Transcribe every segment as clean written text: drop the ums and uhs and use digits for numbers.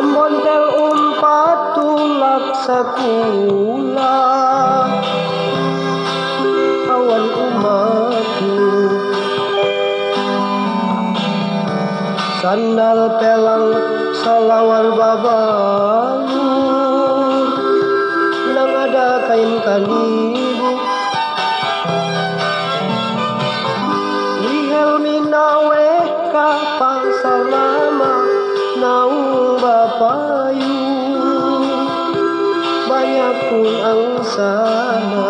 Ambon tel umpat tulak sakula awan umatku sandal pelang salawar babalur nang ada kain kanibu wihel minawe kapal salama naung bapayu banyak pun angsana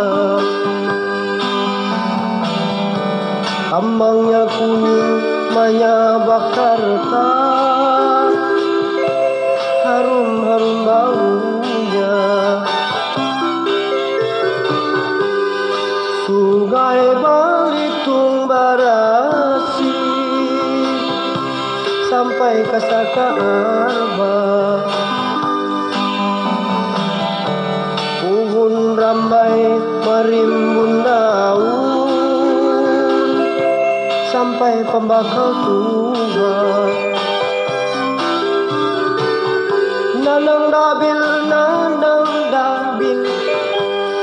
kambangnya kuning manya bakarta harum-harum baunya sungai Balitung Barasi sampai ke Sakaarba pohon rambai marimbun daun sampai pembakal tua nanang dabil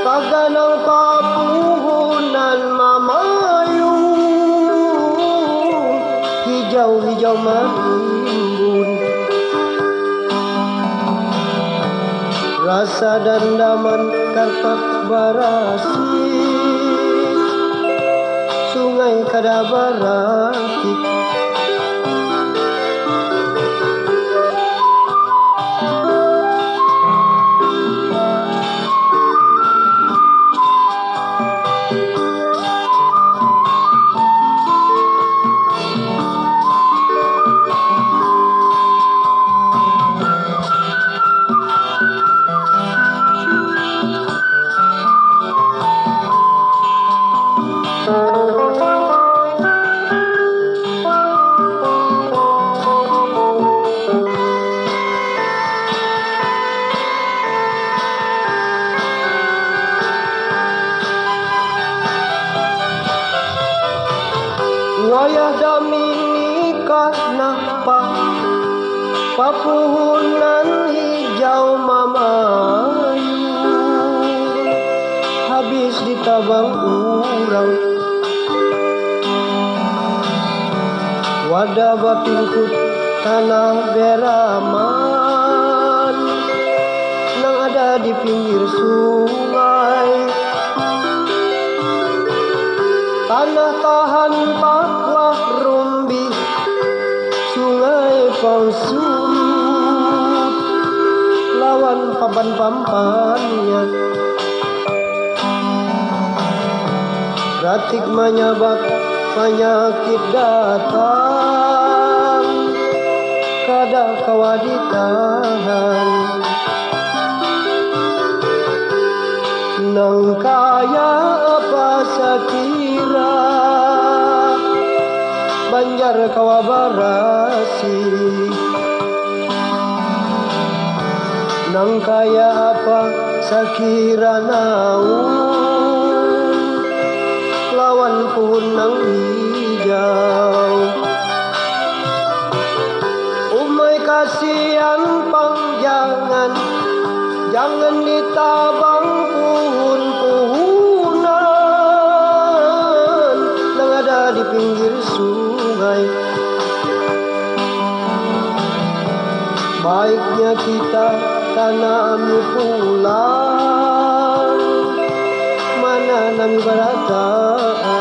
kaganang papuhunan mamayung hijau-hijau marimbun rasa dandaman kartak barasi sungai Kadabarakik wayah daminikah napa papuhunan hijau mamayu habis ditabang urang wadah bapingkut tanah beraman nang ada di pinggir sungai tanah tahan taklah rumbi sungai pangsut lawan papan pampannya ratik menyabak penyakit datang kada kawaditahan nang kaya apa sakira Banjar Kawabarasi nang kaya apa sakira naung lawan pohon nang hijau umay kasihan pangjangan jangan ditabang pohon-pohonan nang ada di pinggir sungai baiknya kita tanami pulang mana nami barataan